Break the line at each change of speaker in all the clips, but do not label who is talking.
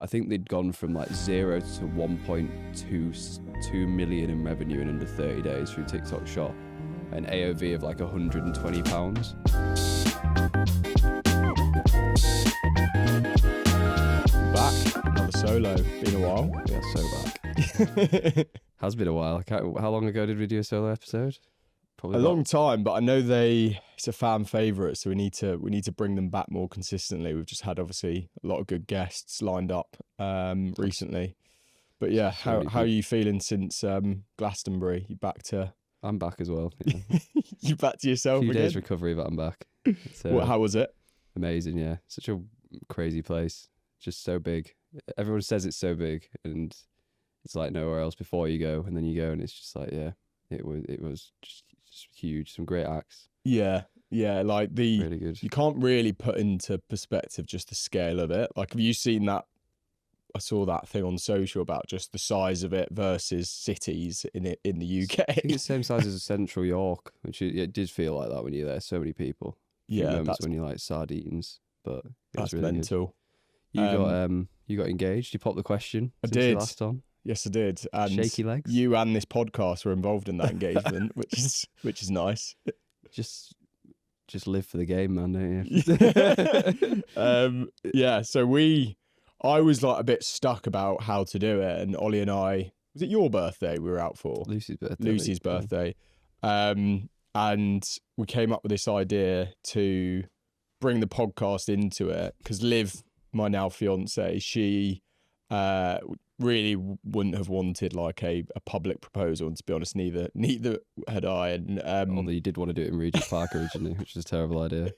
I think they'd gone from like 0 to 1.22 million in revenue in under 30 days through TikTok Shop, an AOV of like £120.
Back, another solo. Been a while.
Yeah, so back. Has been a while. How long ago did we do a solo episode? Probably
A long time, but I know it's a fan favourite, so we need to bring them back more consistently. We've just had obviously a lot of good guests lined up recently. But yeah, how are you feeling since Glastonbury?
I'm back as well. Yeah.
You back to yourself
a few
again?
days recovery, but I'm back.
How was it?
Amazing, yeah. Such a crazy place. Just so big. Everyone says it's so big, and it's like nowhere else before you go, and then you go, and it's just like, yeah, it was just huge. Some great acts.
Yeah, like
really good.
You can't really put into perspective just the scale of it. Like, have you seen that? I saw that thing on social about just the size of it versus cities in the UK.
I think it's the same size as Central York, which it did feel like that when you're there. So many people.
Yeah,
that's when you like sardines, but
that's
really
mental.
Good. You got engaged. You popped the question.
I did.
Last on.
Yes, I did. And
shaky legs.
You and this podcast were involved in that engagement, which is nice.
Just live for the game, man, don't
you? Yeah. So I was like a bit stuck about how to do it, and Olly and I, was it your birthday we were out for?
Lucy's birthday.
And we came up with this idea to bring the podcast into it because Liv, my now fiance, she really wouldn't have wanted like a public proposal, and to be honest, neither had I. And
although you did want to do it in Regent's Park originally, which was a terrible idea.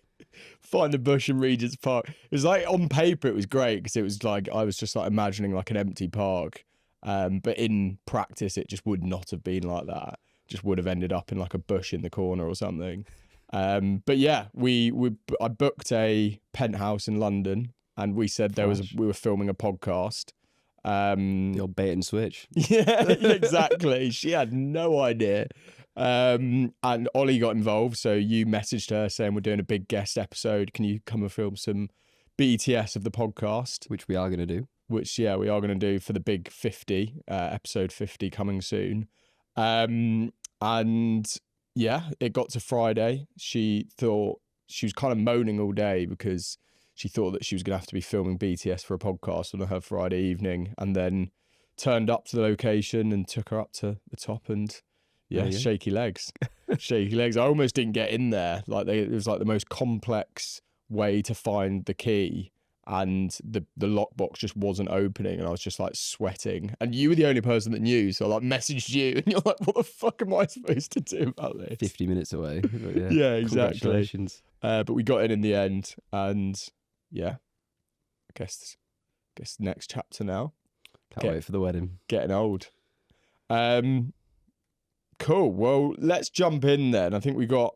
Find a bush in Regent's Park. It was like, on paper it was great because it was like I was just like imagining like an empty park, but in practice it just would not have been like that. Just would have ended up in like a bush in the corner or something. But yeah, I booked a penthouse in London, and we said we were filming a podcast.
The old bait and switch.
Yeah, exactly. She had no idea. And Olly got involved, so you messaged her saying we're doing a big guest episode. Can you come and film some BTS of the podcast?
Which we are going to do.
Which, yeah, we are going to do for the big 50, episode 50 coming soon. And yeah, it got to Friday. She thought she was kind of moaning all day because she thought that she was going to have to be filming BTS for a podcast on her Friday evening, and then turned up to the location and took her up to the top, and yeah, shaky legs. Shaky legs. I almost didn't get in there. Like it was like the most complex way to find the key, and the lockbox just wasn't opening, and I was just like sweating. And you were the only person that knew, so I like messaged you, and you're like, "What the fuck am I supposed to do about this?"
50 minutes away. But
yeah, exactly.
Congratulations.
But we got in the end, and yeah, I guess next chapter now.
Can't wait for the wedding.
Getting old. Cool. Well, let's jump in then. I think we got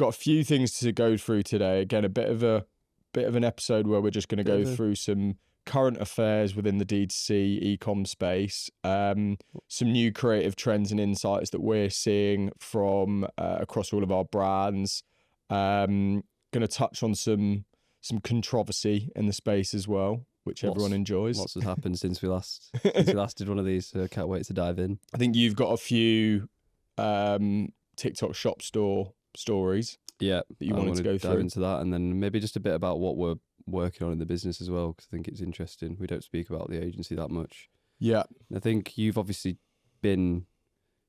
a few things to go through today. Again, a bit of an episode where we're just going to go through some current affairs within the D2C e-com space, some new creative trends and insights that we're seeing from across all of our brands. Going to touch on some controversy in the space as well, which everyone enjoys.
Lots has happened since we last did one of these, so I can't wait to dive in.
I think you've got a few TikTok shop store stories.
Yeah,
that you wanted to go
dive
through
into that, and then maybe just a bit about what we're working on in the business as well, because I think it's interesting. We don't speak about the agency that much.
Yeah,
I think you've obviously been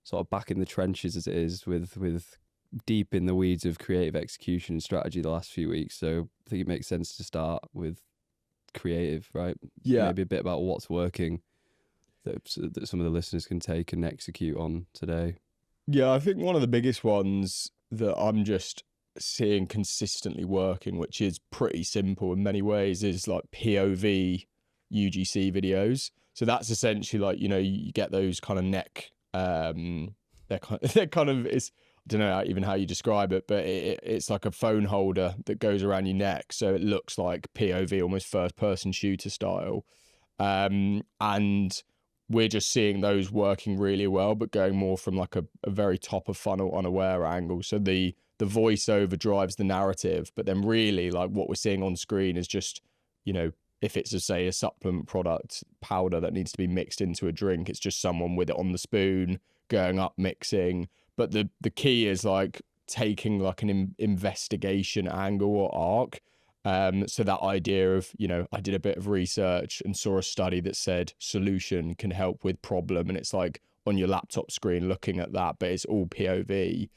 sort of back in the trenches as it is with deep in the weeds of creative execution and strategy the last few weeks. So I think it makes sense to start with creative, right?
Yeah,
maybe a bit about what's working that some of the listeners can take and execute on today.
Yeah, I think one of the biggest ones that I'm just seeing consistently working, which is pretty simple in many ways, is like POV UGC videos. So that's essentially like, you know, you get those kind of neck, they're kind of, it's, I don't know even how you describe it, but it's like a phone holder that goes around your neck. So it looks like POV, almost first person shooter style. And we're just seeing those working really well, but going more from like a very top of funnel unaware angle. So the voiceover drives the narrative, but then really like what we're seeing on screen is just, you know, if it's say a supplement product powder that needs to be mixed into a drink, it's just someone with it on the spoon going up mixing. But the key is like taking like an investigation angle or arc. So that idea of, I did a bit of research and saw a study that said solution can help with problem, and it's like on your laptop screen looking at that, but it's all POV.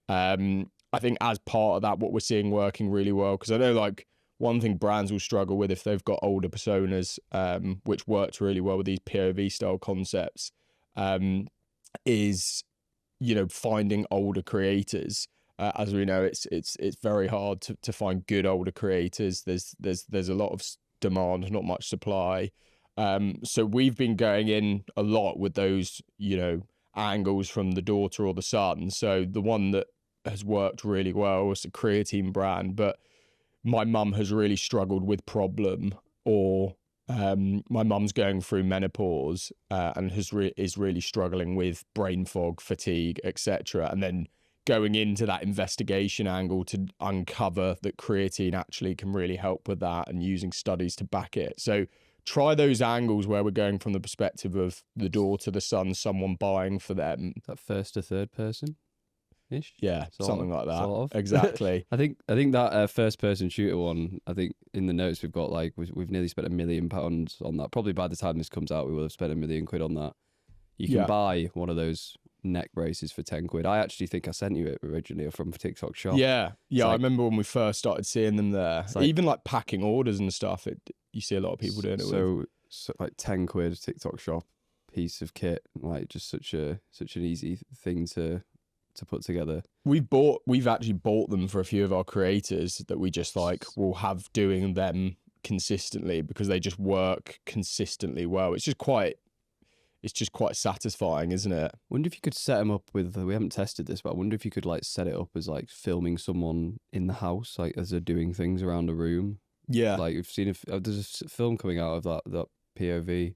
I think as part of that, what we're seeing working really well, because I know like one thing brands will struggle with if they've got older personas, which works really well with these POV style concepts, is finding older creators. As we know, it's very hard to find good older creators. There's a lot of demand, not much supply. So we've been going in a lot with those angles from the daughter or the son. So the one that has worked really well is a Creatine brand, but my mum has really struggled with problem, or my mum's going through menopause and is really struggling with brain fog, fatigue, etc. And then going into that investigation angle to uncover that creatine actually can really help with that, and using studies to back it. So try those angles where we're going from the perspective of the daughter, the son, someone buying for them.
That first to third person ish.
Yeah, something like that.
Sort of.
Exactly.
I think that first person shooter one, I think in the notes we've got like we've nearly spent £1 million on that. Probably by the time this comes out, we will have spent £1 million on that. You can buy one of those neck braces for £10. I actually think I sent you it originally from TikTok shop.
Yeah. I remember when we first started seeing them there.
Like,
even like packing orders and stuff, you see a lot of people doing it.
So like £10 TikTok shop piece of kit, like just such an easy thing to put together.
We've actually bought them for a few of our creators that we just like will have doing them consistently, because they just work consistently well. It's just quite satisfying, isn't it?
Wonder if you could set them up with, we haven't tested this, but I wonder if you could like set it up as like filming someone in the house, like as they're doing things around a room.
Yeah.
Like we've seen, there's a film coming out of that POV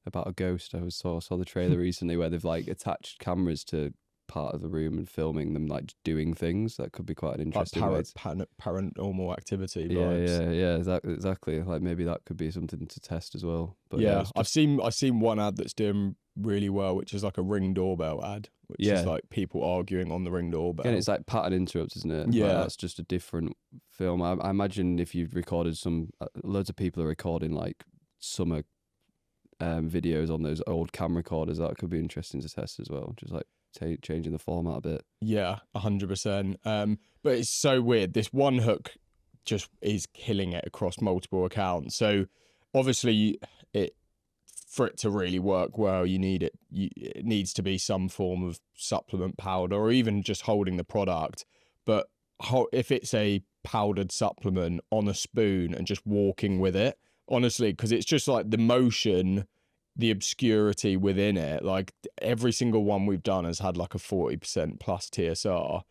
about a ghost. I saw the trailer recently where they've like attached cameras to part of the room and filming them like doing things. That could be quite an interesting
paranormal activity
vibes. Yeah, exactly. Like maybe that could be something to test as well. But
yeah, I've seen one ad that's doing really well, which is like a Ring doorbell ad, which is like people arguing on the Ring doorbell.
And it's like pattern interrupts, isn't it?
Yeah,
like, that's just a different film. I imagine if you've recorded loads of people are recording like summer videos on those old camcorders. That could be interesting to test as well. Just like changing the format a bit.
Yeah, 100%. But it's so weird. This one hook just is killing it across multiple accounts. So obviously, for it to really work well, it needs to be some form of supplement powder, or even just holding the product. But if it's a powdered supplement on a spoon and just walking with it, honestly, because it's just like the motion, the obscurity within it, like every single one we've done has had like a 40% plus TSR,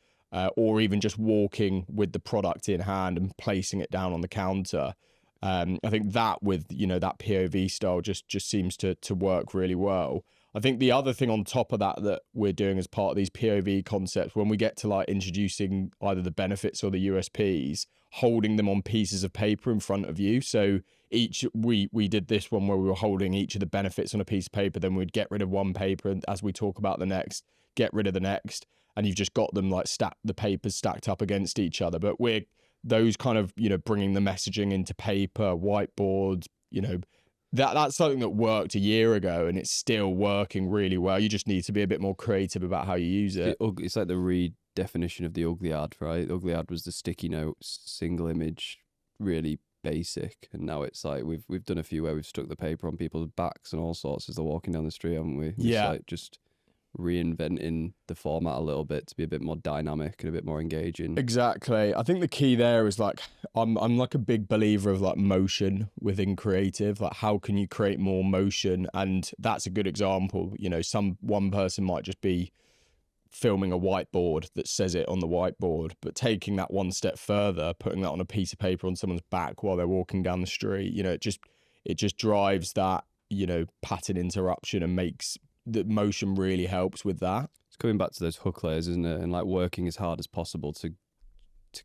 or even just walking with the product in hand and placing it down on the counter. I think that with, that POV style just seems to work really well. I think the other thing on top of that we're doing as part of these POV concepts, when we get to like introducing either the benefits or the USPs, holding them on pieces of paper in front of you. So we did this one where we were holding each of the benefits on a piece of paper, then we'd get rid of one paper, and as we talk about the next, get rid of the next, and you've just got them like the papers stacked up against each other. But we're those kind of, bringing the messaging into paper, whiteboards, that's something that worked a year ago and it's still working really well. You just need to be a bit more creative about how you use it.
It's like the redefinition of the ugly ad, right? The ugly ad was the sticky notes, single image, really basic, and now it's like we've done a few where we've stuck the paper on people's backs and all sorts as they're walking down the street, haven't we?
Yeah.
It's like just reinventing the format a little bit to be a bit more dynamic and a bit more engaging.
Exactly. I think the key there is like I'm like a big believer of like motion within creative. Like how can you create more motion? And that's a good example. One person might just be filming a whiteboard that says it on the whiteboard, but taking that one step further, putting that on a piece of paper on someone's back while they're walking down the street, it just drives that, pattern interruption and makes the motion really helps with that.
It's coming back to those hook layers, isn't it? And like working as hard as possible to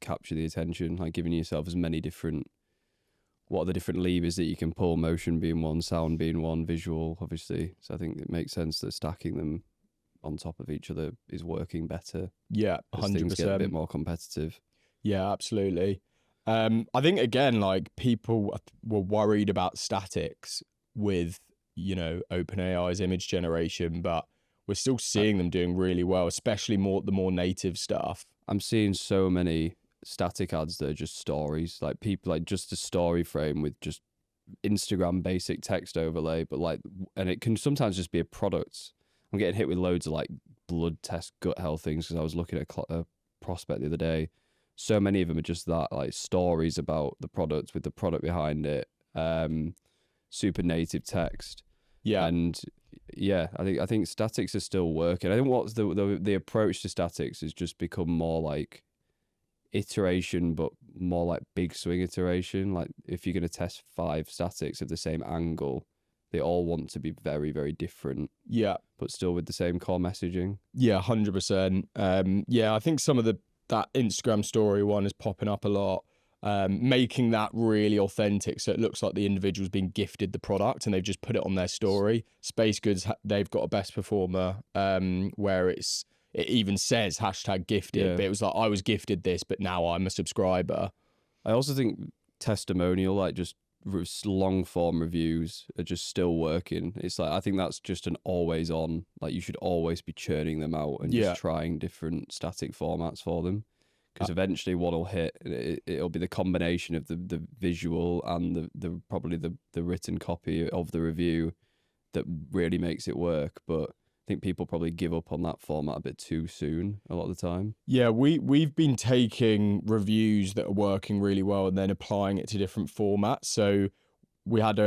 capture the attention, like giving yourself as many different what are the different levers that you can pull, motion being one, sound being one, visual, obviously. So I think it makes sense that stacking them on top of each other is working better.
Yeah,
as things get a
100%.
bit more competitive.
Yeah, absolutely. I think, again, like, people were worried about statics with, OpenAI's image generation, but we're still seeing them doing really well, especially the more native stuff.
I'm seeing so many static ads that are just stories, like people, like just a story frame with just Instagram basic text overlay, but like, and it can sometimes just be a product. I'm getting hit with loads of like blood test gut health things because I was looking at a prospect the other day. So many of them are just that, like stories about the product with the product behind it, super native text.
Yeah.
And yeah, I think statics are still working. I think what's the approach to statics has just become more like iteration, but more like big swing iteration. Like if you're going to test 5 statics of the same angle, they all want to be very, very different.
Yeah.
But still with the same core messaging.
Yeah, 100%. Yeah, I think some of that Instagram story one is popping up a lot, making that really authentic. So it looks like the individual's been gifted the product and they've just put it on their story. Space Goods, they've got a best performer where it even says #gifted, but it was like, I was gifted this, but now I'm a subscriber.
I also think testimonial, like just long form reviews, are just still working. It's like, I think that's just an always on, like you should always be churning them out and just trying different static formats for them, because eventually one will hit. It'll be the combination of the visual and the probably the written copy of the review that really makes it work. But I think people probably give up on that format a bit too soon a lot of the time.
Yeah, we've been taking reviews that are working really well and then applying it to different formats. So we had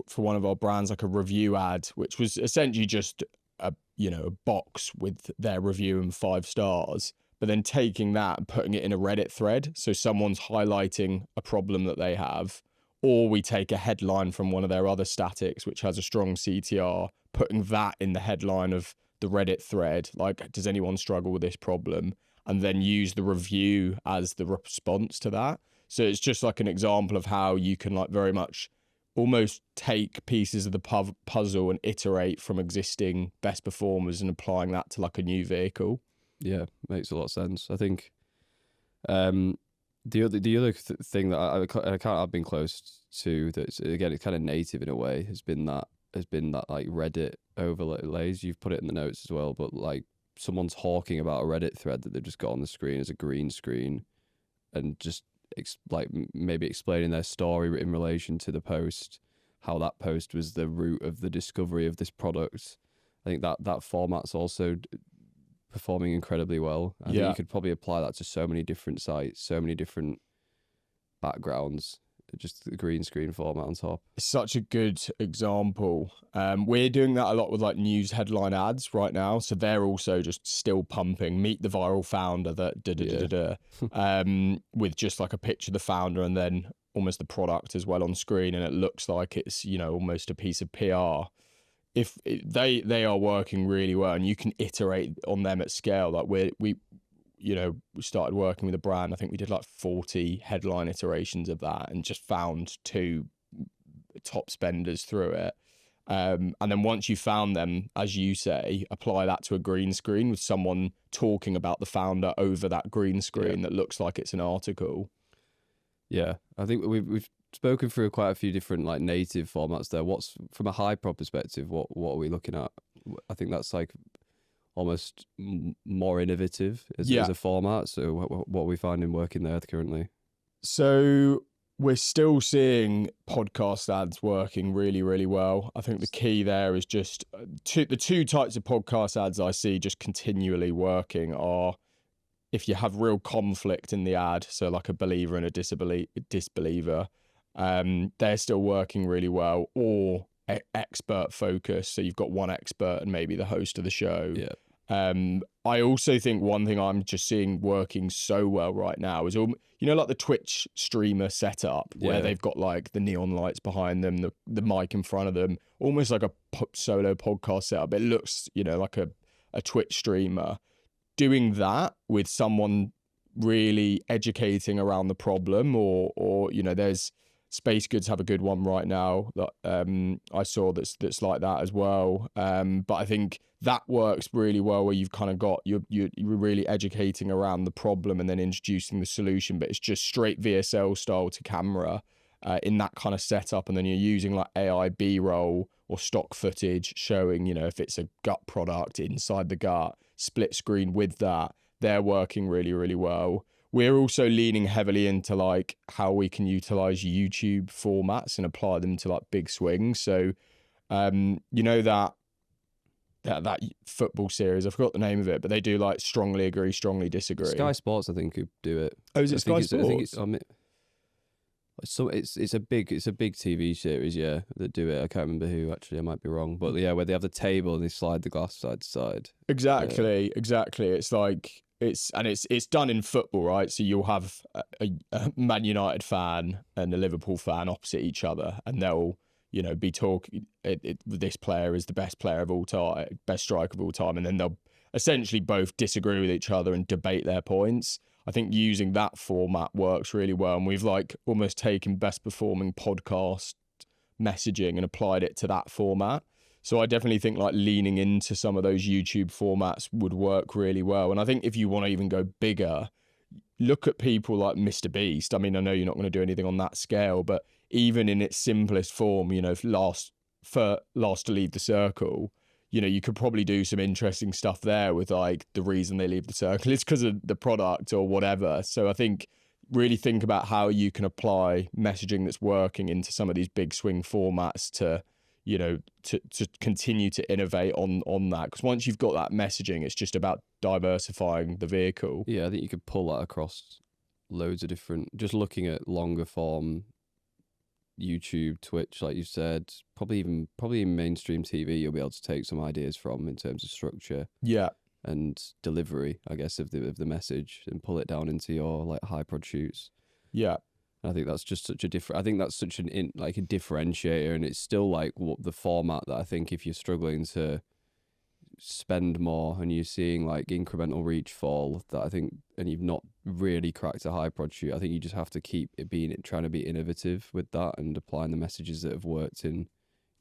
for one of our brands, like a review ad, which was essentially just a box with their review and 5 stars, but then taking that and putting it in a Reddit thread. So someone's highlighting a problem that they have, or we take a headline from one of their other statics, which has a strong CTR, putting that in the headline of the Reddit thread, like, does anyone struggle with this problem? And then use the review as the response to that. So it's just like an example of how you can, like, very much almost take pieces of the puzzle and iterate from existing best performers and applying that to like a new vehicle.
Yeah, makes a lot of sense. I think the other thing that I've been close to, that's again, it's kind of native in a way, has been that like Reddit overlays. You've put it in the notes as well, but like someone's hawking about a Reddit thread that they've just got on the screen as a green screen, and just like maybe explaining their story in relation to the post, how that post was the root of the discovery of this product. I think that format's also performing incredibly well. I think you could probably apply that to so many different sites, so many different backgrounds. Just the green screen format on top.
It's such a good example. We're doing that a lot with like news headline ads right now. So they're also just still pumping meet the viral founder that with just like a picture of the founder and then almost the product as well on screen, and it looks like it's almost a piece of PR. If they are working really well, and you can iterate on them at scale. Like we started working with a brand. I think we did like 40 headline iterations of that and just found 2 top spenders through it. And then once you found them, as you say, apply that to a green screen with someone talking about the founder over that green screen that looks like it's an article.
Yeah, I think we've spoken through quite a few different like native formats there. What's, from a Hyprod perspective, what are we looking at? I think that's like almost more innovative as a format. So what are we finding working there currently?
So we're still seeing podcast ads working really, really well. I think the key there is just the 2 types of podcast ads I see just continually working are if you have real conflict in the ad, so like a believer and a disbeliever, they're still working really well, or expert focus. So you've got one expert and maybe the host of the show.
Yeah.
I also think one thing I'm just seeing working so well right now is, like the Twitch streamer setup where they've got like the neon lights behind them, the mic in front of them, almost like a solo podcast setup. It looks, like a Twitch streamer. Doing that with someone really educating around the problem, or there's Space Goods have a good one right now that I saw that's like that as well. But I think that works really well where you've kind of got you're really educating around the problem and then introducing the solution, but it's just straight VSL style to camera in that kind of setup, and then you're using like AI B-roll or stock footage showing, you know, if it's a gut product inside the gut, split screen with that. They're working really, really well. We're also leaning heavily into like how we can utilize YouTube formats and apply them to like big swings. So, you know, that football series, I forgot the name of it, but they do like strongly agree, strongly disagree.
Sky Sports, I think, could do it.
Oh, is it Sky Sports?
I think it's so it's a big TV series, yeah, that do it. I can't remember who actually. I might be wrong, but yeah, where they have the table and they slide the glass side to side.
Exactly. It's like it's done in football, right? So you'll have a Man United fan and a Liverpool fan opposite each other, and they'll, you know, be talking. This player is the best player of all time, best striker of all time, and then they'll essentially both disagree with each other and debate their points. I think using that format works really well, and we've like almost taken best performing podcast messaging and applied it to that format. So I definitely think like leaning into some of those YouTube formats would work really well. And I think if you want to even go bigger, look at people like Mr. Beast. I mean, I know you're not going to do anything on that scale, but even in its simplest form, you know, last to leave the circle, you know, you could probably do some interesting stuff there with like the reason they leave the circle is because of the product or whatever. So I think really think about how you can apply messaging that's working into some of these big swing formats to, you know, to continue to innovate on that. Because once you've got that messaging, it's just about diversifying the vehicle.
Yeah, I think you could pull that across loads of different, just looking at longer form YouTube, Twitch, like you said, probably in mainstream TV, you'll be able to take some ideas from in terms of structure,
yeah,
and delivery, I guess, of the message, and pull it down into your like high prod shoots.
Yeah,
and I think that's just such a different. I think that's such like a differentiator, and it's still like what the format that I think if you're struggling to spend more and you're seeing like incremental reach fall, that I think, and you've not really cracked a high prod shoot, I think you just have to keep it trying to be innovative with that and applying the messages that have worked in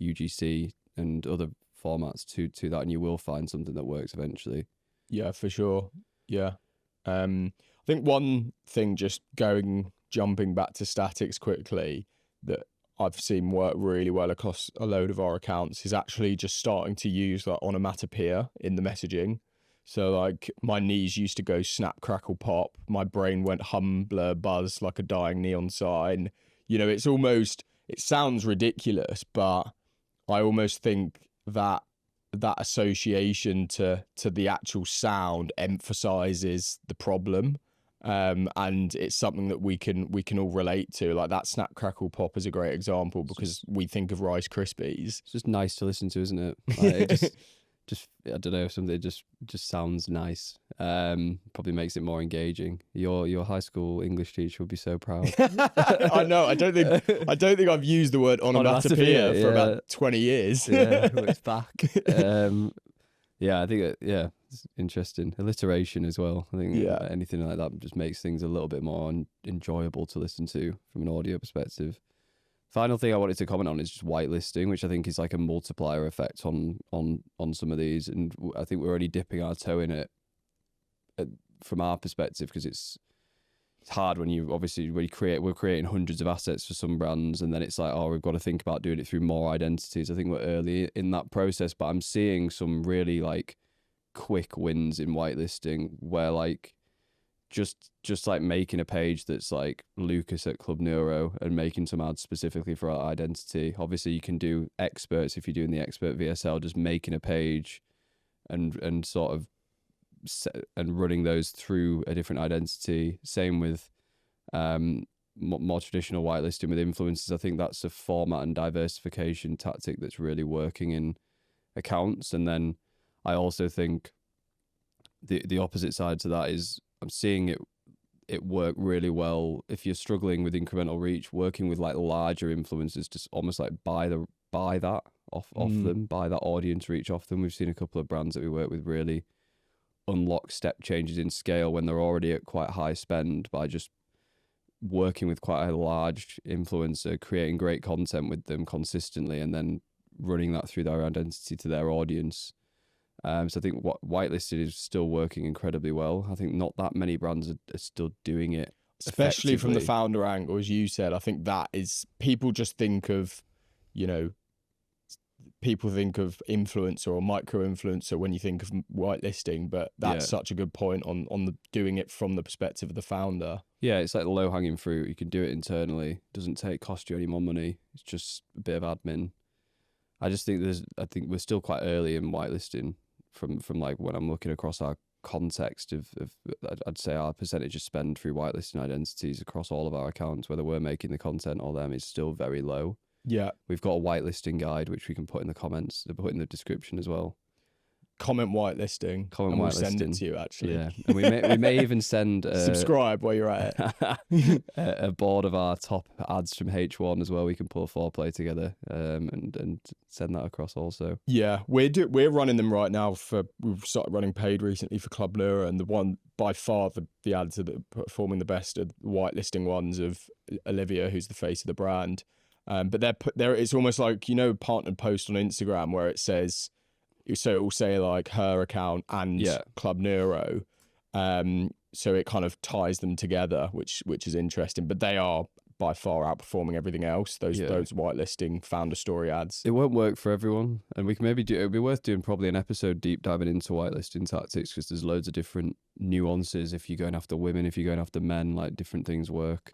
UGC and other formats to that, and you will find something that works eventually.
Yeah, for sure. Yeah. I think one thing, just jumping back to statics quickly, that I've seen work really well across a load of our accounts is actually just starting to use like onomatopoeia in the messaging. So like my knees used to go snap, crackle, pop. My brain went hum, blur, buzz like a dying neon sign. You know, it sounds ridiculous, but I almost think that association to the actual sound emphasizes the problem. And it's something that we can all relate to. Like that snap, crackle, pop is a great example because we think of Rice Krispies.
It's just nice to listen to, isn't it? Like it just I don't know, something just sounds nice. Probably makes it more engaging. Your high school English teacher would be so proud.
I know. I don't think I've used the word onomatopoeia for about 20 years.
Yeah, it's back. Yeah, I think it's interesting. Alliteration as well. I think anything like that just makes things a little bit more enjoyable to listen to from an audio perspective. Final thing I wanted to comment on is just whitelisting, which I think is like a multiplier effect on some of these, and I think we're already dipping our toe in it from our perspective, because it's hard when we're creating hundreds of assets for some brands, and then it's like, oh, we've got to think about doing it through more identities. I think we're early in that process, but I'm seeing some really like quick wins in whitelisting where like just like making a page that's like Loukas at Club Neuro and making some ads specifically for our identity. Obviously you can do experts if you're doing the expert VSL, just making a page and sort of and running those through a different identity. Same with more traditional whitelisting with influencers. I think that's a format and diversification tactic that's really working in accounts. And then I also think the opposite side to that is I'm seeing it work really well if you're struggling with incremental reach, working with like larger influencers, just almost like buy that off them, buy that audience reach off them. We've seen a couple of brands that we work with really unlock step changes in scale when they're already at quite high spend by just working with quite a large influencer, creating great content with them consistently, and then running that through their identity to their audience. So I think what Whitelisted is still working incredibly well. I think not that many brands are still doing it,
especially from the founder angle, as you said. I think that is, people just think of, you know, people think of influencer or micro influencer when you think of whitelisting, but that's such a good point on the doing it from the perspective of the founder.
Yeah, it's like the low hanging fruit. You can do it internally. Doesn't cost you any more money. It's just a bit of admin. I think we're still quite early in whitelisting from like when I'm looking across our context of I'd say our percentage of spend through whitelisting identities across all of our accounts, whether we're making the content or them, is still very low.
Yeah.
We've got a whitelisting guide, which we can put in the comments, put in the description as well.
Comment whitelisting.
Comment
and we'll
whitelisting.
Send it to you, actually.
Yeah. And we may even send...
subscribe while you're at it.
a board of our top ads from H1 as well. We can pull a foreplay together and send that across also.
Yeah. We're running them right now we've started running paid recently for Club Lure, and the one by far the ads that are performing the best are the whitelisting ones of Olivia, who's the face of the brand. But it's almost like, you know, partnered post on Instagram where it says, so it will say like her account and Club Neuro. So it kind of ties them together, which is interesting. But they are by far outperforming everything else, those whitelisting founder story ads.
It won't work for everyone. And we can maybe it'd be worth doing probably an episode deep diving into whitelisting tactics, because there's loads of different nuances. If you're going after women, if you're going after men, like different things work.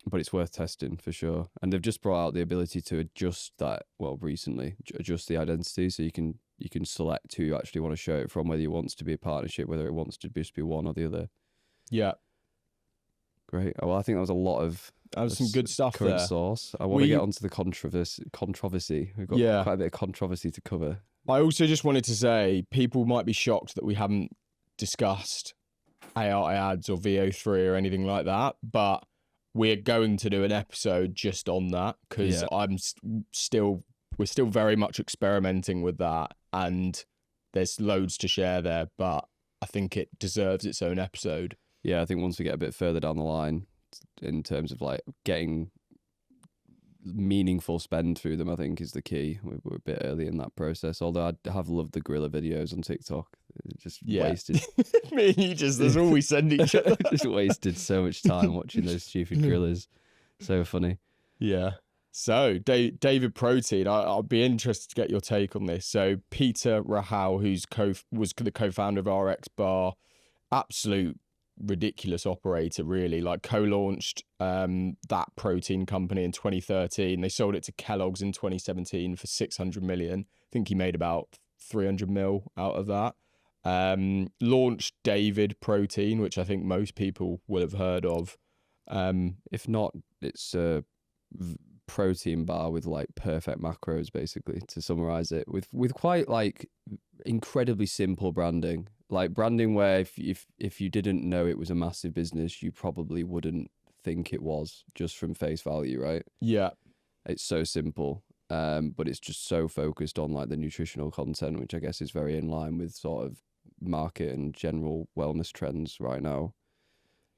But it's worth testing for sure. And they've just brought out the ability to adjust that, recently, adjust the identity, so you can select who you actually want to show it from, whether it wants to be a partnership, whether it wants to just be one or the other.
Yeah.
Great. Well, I think that was a lot of...
That was some good stuff
current
there.
Source. I want to get onto the controversy. We've got quite a bit of controversy to cover.
I also just wanted to say, people might be shocked that we haven't discussed AI ads or VO3 or anything like that, but we're going to do an episode just on that, because we're still very much experimenting with that, and there's loads to share there, but I think it deserves its own episode.
Yeah, I think once we get a bit further down the line in terms of like getting meaningful spend through them, I think is the key. We're a bit early in that process, although I have loved the gorilla videos on TikTok. Just wasted.
Me and you that's all we send each other.
Just wasted so much time watching those stupid gorillas. So funny.
Yeah. So David Protein, I'll be interested to get your take on this. So Peter Rahal, who's was the co-founder of RX Bar, absolute ridiculous operator, really. Like co-launched that protein company in 2013. They sold it to Kellogg's in 2017 for 600 million. I think he made about 300 mil out of that. Launched David Protein, which I think most people will have heard of.
If not, it's a protein bar with like perfect macros, basically, to summarize it, with quite like incredibly simple branding, like branding where if you didn't know it was a massive business, you probably wouldn't think it was just from face value, right?
Yeah.
It's so simple. But it's just so focused on like the nutritional content, which I guess is very in line with sort of market and general wellness trends right now.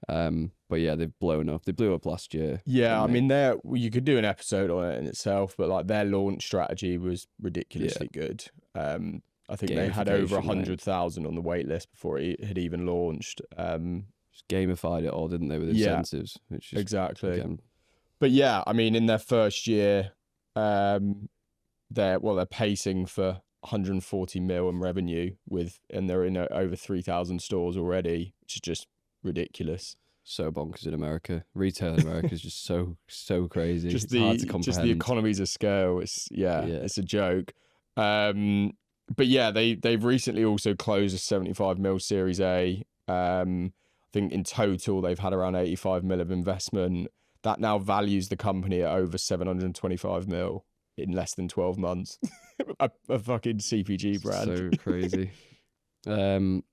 But yeah, they've blown up. They blew up last year.
Yeah, I mean, you could do an episode on it in itself, but like their launch strategy was ridiculously good. I think they had over 100,000 on the wait list before it had even launched.
Just gamified it all, didn't they, with incentives? Which is,
exactly.
Again,
but yeah, I mean, in their first year, they're pacing for 140 mil in revenue and they're in over 3,000 stores already, which is just ridiculous.
So bonkers in America. Retail in America is just so crazy. It's hard to comprehend. Just
the economies of scale. It's a joke. But yeah, they've recently also closed a 75 mil Series A. I think in total they've had around 85 mil of investment. That now values the company at over 725 mil in less than 12 months. a fucking CPG brand.
So crazy. And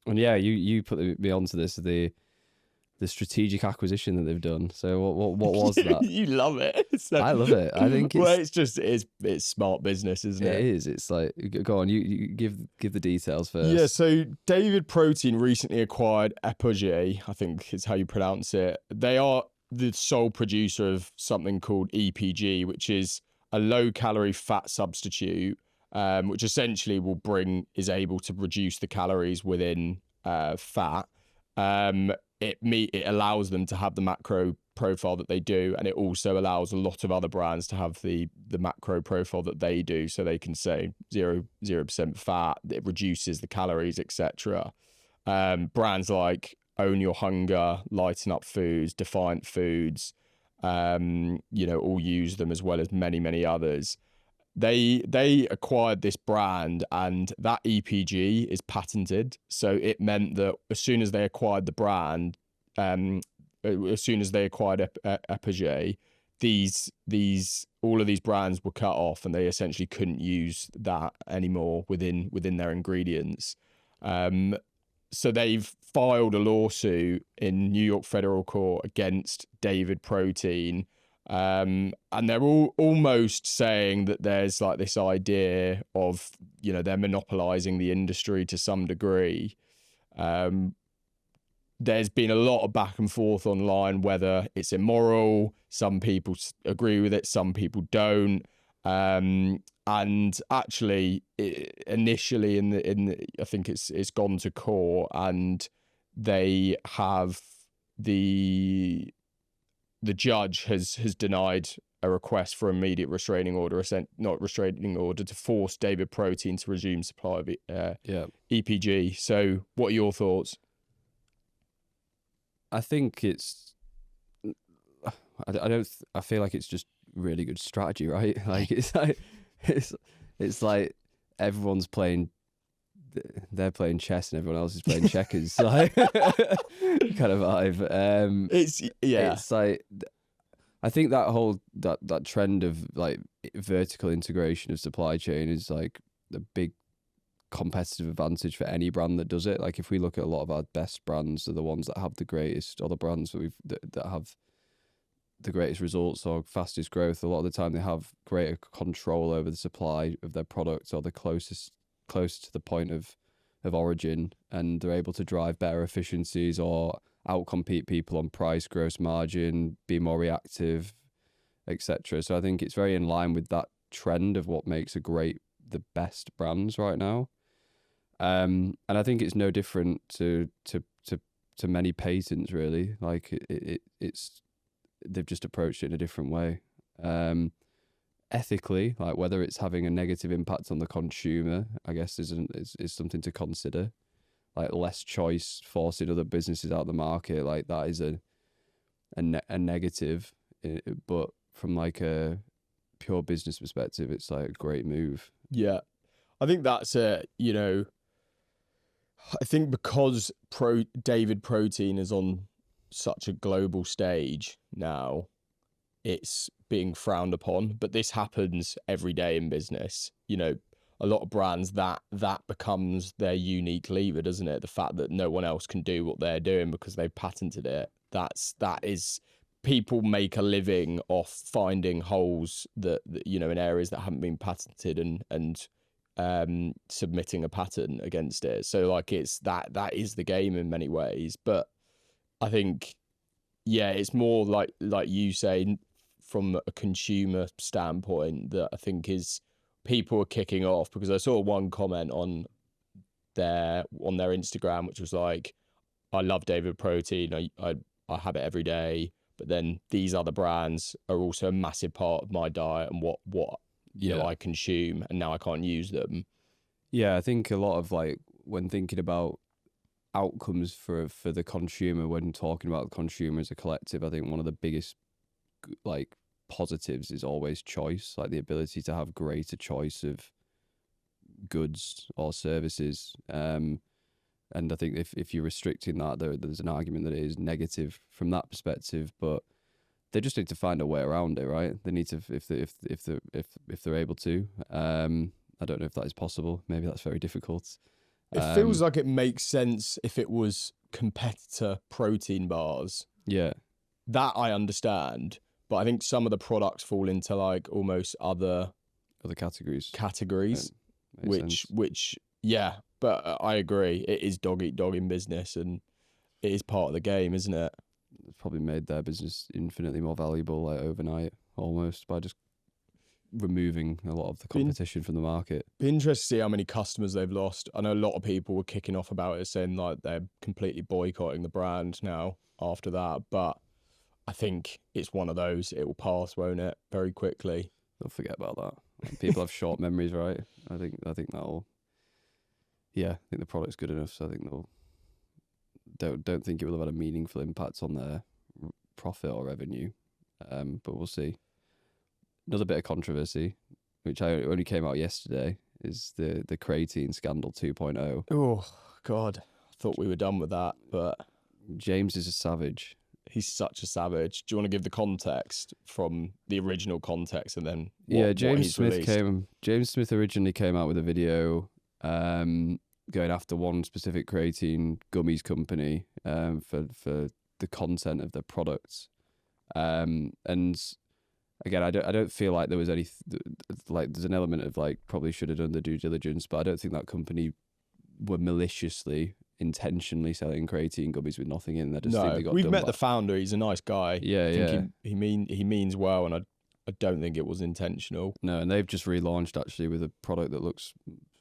yeah, you put me onto this. The the strategic acquisition that they've done. So what was that?
You love it. So,
I love it. I think
it's smart business, isn't
it
it?
is. It's like, go on, you give the details first.
Yeah, so David Protein recently acquired Epogee, I think is how you pronounce it. They are the sole producer of something called EPG, which is a low-calorie fat substitute, which essentially is able to reduce the calories within fat. It allows them to have the macro profile that they do, and it also allows a lot of other brands to have the macro profile that they do, so they can say 0% fat, it reduces the calories, etc. Brands like Own Your Hunger, Lighten Up Foods, Defiant Foods, all use them, as well as many others. They acquired this brand, and that EPG is patented. So it meant that as soon as they acquired the brand, as soon as they acquired Epogee, all of these brands were cut off, and they essentially couldn't use that anymore within their ingredients. So they've filed a lawsuit in New York federal court against David Protein. And they're all almost saying that there's like this idea of, they're monopolizing the industry to some degree. There's been a lot of back and forth online whether it's immoral. Some people agree with it, some people don't. And actually, initially I think it's gone to court, and they have the judge has denied a request for immediate restraining order, to force David Protein to resume supply of EPG. So what are your thoughts?
I think I feel like it's just really good strategy, right? Like it's like everyone's playing, they're playing chess and everyone else is playing checkers, like kind of vibe. It's like, I think that whole that trend of like vertical integration of supply chain is like a big competitive advantage for any brand that does it. Like if we look at a lot of our best brands are the ones that have the greatest, or the brands that have the greatest results or fastest growth. A lot of the time they have greater control over the supply of their products, or the close to the point of origin, and they're able to drive better efficiencies or outcompete people on price, gross margin, be more reactive, etc. So I think it's very in line with that trend of what makes the best brands right now. And I think it's no different to many patents, really. Like it's they've just approached it in a different way. Ethically, like whether it's having a negative impact on the consumer, I guess is something to consider. Like less choice, forcing other businesses out of the market, like that is a negative. But from like a pure business perspective, it's like a great move.
Yeah, I think that's I think because David Protein is on such a global stage now, it's being frowned upon. But this happens every day in business. A lot of brands that becomes their unique lever, doesn't it? The fact that no one else can do what they're doing because they've patented it. That is people make a living off finding holes that in areas that haven't been patented and submitting a patent against it. So like it's that is the game in many ways. But I think it's more like you say, from a consumer standpoint, that I think is people are kicking off, because I saw one comment on their Instagram which was like, I love David Protein, I have it every day, but then these other brands are also a massive part of my diet and what I consume, and now I can't use them.
Yeah, I think a lot of like when thinking about outcomes for the consumer, when talking about the consumer as a collective, I think one of the biggest like positives is always choice, like the ability to have greater choice of goods or services. And I think if you're restricting that, there's an argument that it is negative from that perspective. But they just need to find a way around it, right? They need to, if they're able to. I don't know if that is possible. Maybe that's very difficult.
It feels like it makes sense if it was competitor protein bars.
Yeah.
That I understand, but I think some of the products fall into like almost other
categories,
which yeah, but I agree. It is dog eat dog in business, and it is part of the game, isn't it?
It's probably made their business infinitely more valuable, like overnight, almost, by just removing a lot of the competition from the market.
Be interested to see how many customers they've lost. I know a lot of people were kicking off about it, saying like they're completely boycotting the brand now after that, but I think it's one of those. It will pass, won't it? Very quickly.
They'll forget about that. People have short memories, right? I think that'll. Yeah, I think the product's good enough, so I think they'll. Don't think it will have had a meaningful impact on their profit or revenue, but we'll see. Another bit of controversy, which I only came out yesterday, is the Creatine scandal 2.0.
Oh God, I thought we were done with that, but
James is a savage.
He's such a savage. Do you want to give the context from the original context and then
James Smith originally came out with a video going after one specific Creatine gummies company for the content of their products. And again, I don't feel like there was any like there's an element of like probably should have done the due diligence, but I don't think that company were maliciously intentionally selling Creatine gummies with nothing in.
We've met the founder. He's a nice guy.
Yeah,
I think he means well, and I don't think it was intentional.
No, and they've just relaunched actually with a product that looks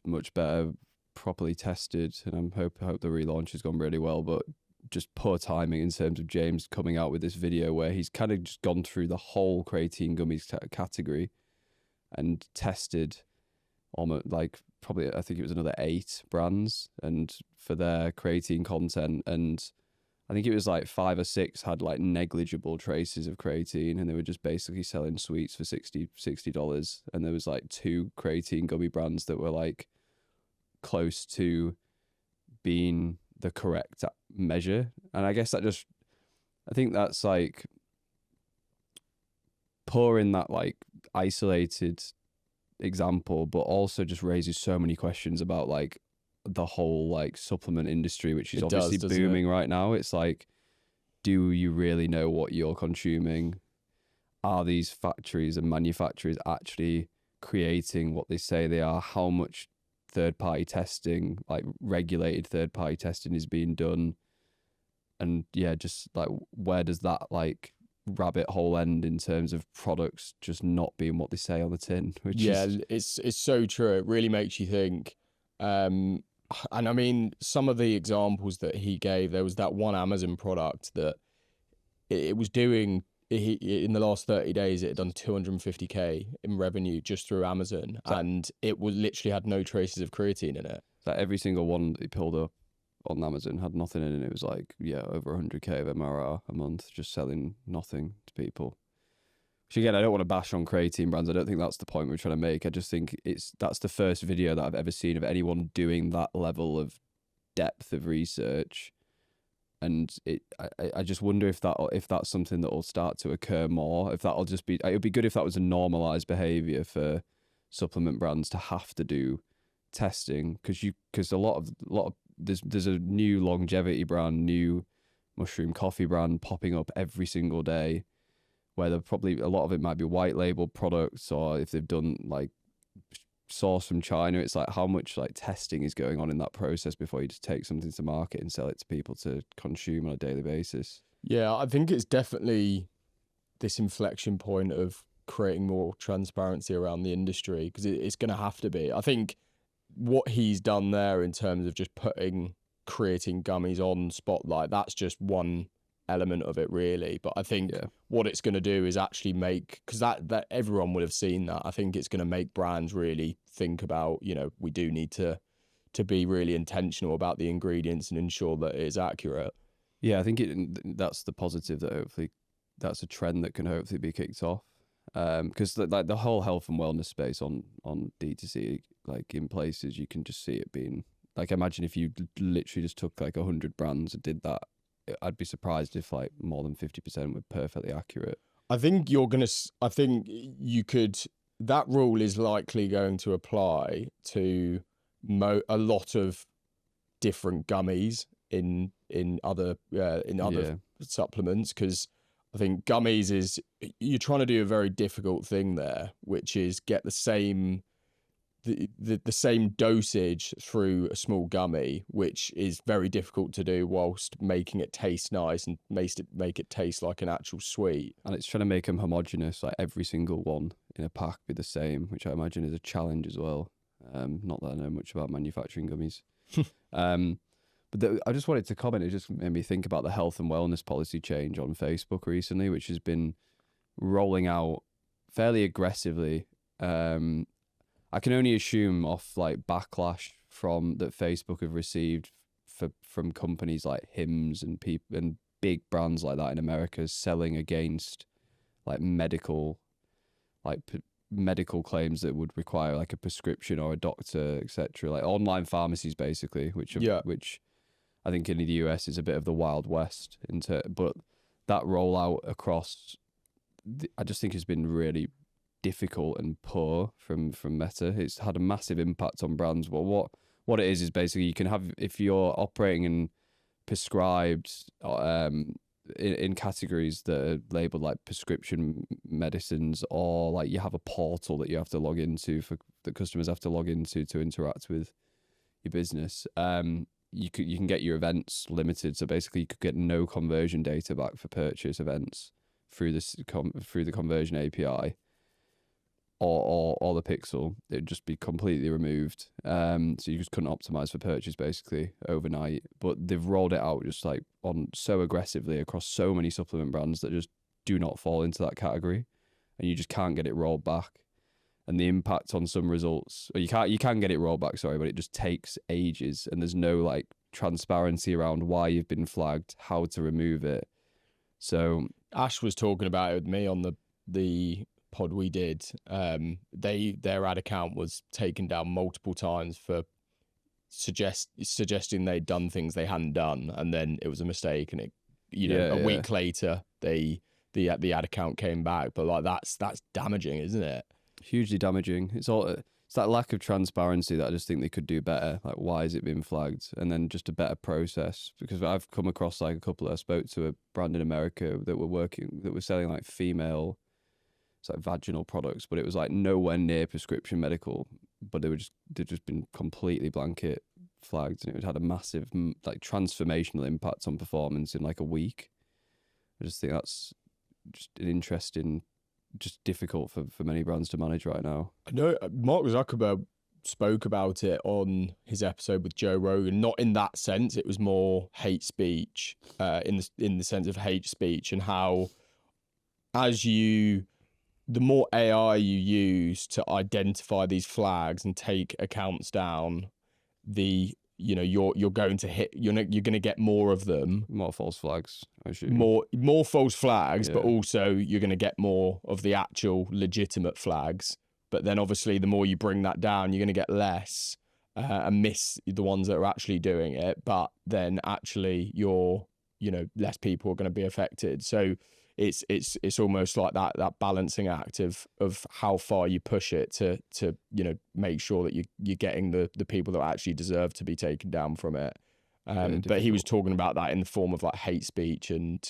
much better, properly tested, and I hope the relaunch has gone really well. But just poor timing in terms of James coming out with this video where he's kind of just gone through the whole Creatine gummies category and tested almost like probably I think it was another 8 brands and for their Creatine content, and I think it was like 5 or 6 had like negligible traces of Creatine, and they were just basically selling sweets for $60, and there was like 2 Creatine gummy brands that were like close to being the correct measure. And I guess I think that's like poor in that like isolated example, but also just raises so many questions about like the whole like supplement industry, which is obviously booming right now. It's like, do you really know what you're consuming? Are these factories and manufacturers actually creating what they say they are? How much third-party testing, like regulated third-party testing, is being done? And yeah, just like where does that like rabbit hole end in terms of products just not being what they say on the tin?
It's so true. It really makes you think. And I mean, some of the examples that he gave, there was that one Amazon product that it was doing. In the last 30 days, it had done 250k in revenue just through Amazon, and it was literally had no traces of creatine in it.
That every single one that he pulled up on Amazon had nothing in it. It was like, over 100k of MRR a month, just selling nothing to people. Which again, I don't want to bash on Creatine brands. I don't think that's the point we're trying to make. I just think that's the first video that I've ever seen of anyone doing that level of depth of research. And I just wonder if that's something that will start to occur more. If that'll just be, it would be good if that was a normalized behavior for supplement brands to have to do testing, because a lot of there's a new longevity brand, new mushroom coffee brand popping up every single day, where probably a lot of it might be white label products, or if they've done like source from China, it's like how much like testing is going on in that process before you just take something to market and sell it to people to consume on a daily basis.
Yeah, I think it's definitely this inflection point of creating more transparency around the industry, because it's going to have to be. I think what he's done there in terms of just putting creatine gummies on spotlight, that's just one element of it really. But I think what it's going to do is actually make, because that everyone would have seen that, I think it's going to make brands really think about, we do need to be really intentional about the ingredients and ensure that it is accurate.
Yeah, I think that's the positive, that hopefully that's a trend that can hopefully be kicked off. Because like the whole health and wellness space on D2C, like in places you can just see it being like, imagine if you literally just took like 100 brands and did that. I'd be surprised if like more than 50% were perfectly accurate.
I think you could, that rule is likely going to apply to a lot of different gummies. in other
Yeah.
supplements, because I think gummies is, you're trying to do a very difficult thing there, which is get the same same dosage through a small gummy, which is very difficult to do whilst making it taste nice and make it taste like an actual sweet.
And it's trying to make them homogenous, like every single one in a pack be the same, which I imagine is a challenge as well. Not that I know much about manufacturing gummies. But I just wanted to comment, it just made me think about the health and wellness policy change on Facebook recently, which has been rolling out fairly aggressively. I can only assume off like backlash that Facebook have received from companies like Hims and people and big brands like that in America selling against like medical claims that would require like a prescription or a doctor, etc. Like online pharmacies basically, which I think in the US is a bit of the Wild West but that rollout across I just think has been really difficult and poor from Meta. It's had a massive impact on brands. Well, what it is basically you can have, if you're operating in prescribed in categories that are labeled like prescription medicines, or like you have a portal that you have to log into that customers have to log into to interact with your business. You can get your events limited, so basically you could get no conversion data back for purchase events through the conversion API. Or the pixel. It would just be completely removed. So you just couldn't optimize for purchase basically overnight. But they've rolled it out just like on so aggressively across so many supplement brands that just do not fall into that category, and you just can't get it rolled back. And the impact on some results, or you can get it rolled back, sorry, but it just takes ages, and there's no like transparency around why you've been flagged, how to remove it. So
Ash was talking about it with me on the pod we did. Their ad account was taken down multiple times for suggesting they'd done things they hadn't done, and then it was a mistake, and it a week later the ad account came back. But like that's damaging, isn't it?
Hugely damaging. It's that lack of transparency that I just think they could do better. Like, why is it being flagged? And then just a better process, because I've come across like a couple. I spoke to a brand in America that were selling like female, it's like vaginal products, but it was like nowhere near prescription medical, but they'd just been completely blanket flagged, and it had a massive like transformational impact on performance in like a week. I just think that's just an interesting, just difficult for many brands to manage right now.
I know Mark Zuckerberg spoke about it on his episode with Joe Rogan, not in that sense. It was more hate speech, in the sense of hate speech, and how the more AI you use to identify these flags and take accounts down, you're going to hit, you're going to get more of them,
more false flags, I assume.
more false flags, but also you're going to get more of the actual legitimate flags. But then obviously the more you bring that down, you're going to get less and miss the ones that are actually doing it. But then actually less people are going to be affected. So it's almost like that balancing act of how far you push it to make sure that you're getting the people that actually deserve to be taken down from it. But he was talking about that in the form of like hate speech and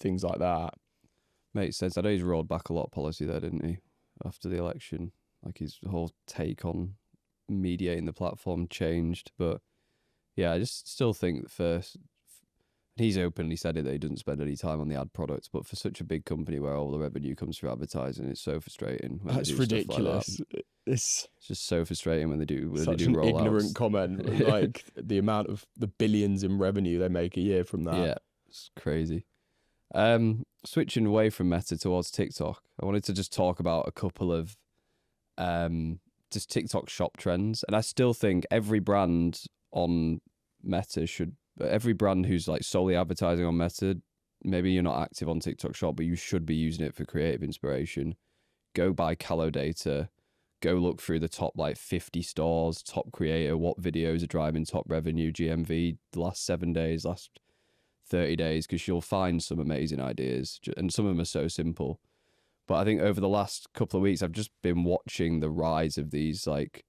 things like that.
Makes sense. I know he's rolled back a lot of policy there, didn't he, after the election? Like his whole take on mediating the platform changed. But yeah, I just still think he's openly said it that he doesn't spend any time on the ad products, but for such a big company where all the revenue comes through advertising, it's so frustrating.
That's ridiculous.
Like that. It's just so frustrating when they do
such an ignorant comment. Like the amount of the billions in revenue they make a year from that.
Yeah, it's crazy. Switching away from Meta towards TikTok, I wanted to just talk about a couple of just TikTok shop trends, and I still think every brand on Meta every brand who's like solely advertising on Meta, maybe you're not active on TikTok shop, but you should be using it for creative inspiration. Go buy Callow data, go look through the top like 50 stores, top creator, what videos are driving top revenue, GMV, the last 7 days, last 30 days, because you'll find some amazing ideas, and some of them are so simple. But I think over the last couple of weeks, I've just been watching the rise of these like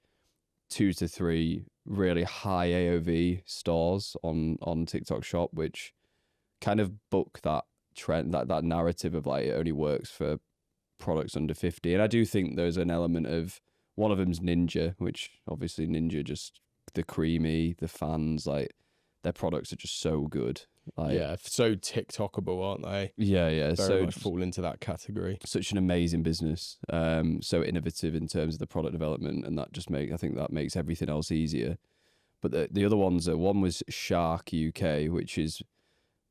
2 to 3 really high AOV stores on TikTok Shop, which kind of book that trend, that narrative of like it only works for products under 50. And I do think there's an element of, one of them's Ninja, which obviously Ninja, just the creamy, the fans, like their products are just so good. Like,
yeah, so TikTokable, aren't they?
yeah.
Very
So
much fall into that category.
such an amazing business, so innovative in terms of the product development, and that just I think that makes everything else easier. But the other ones, one was Shark UK, which is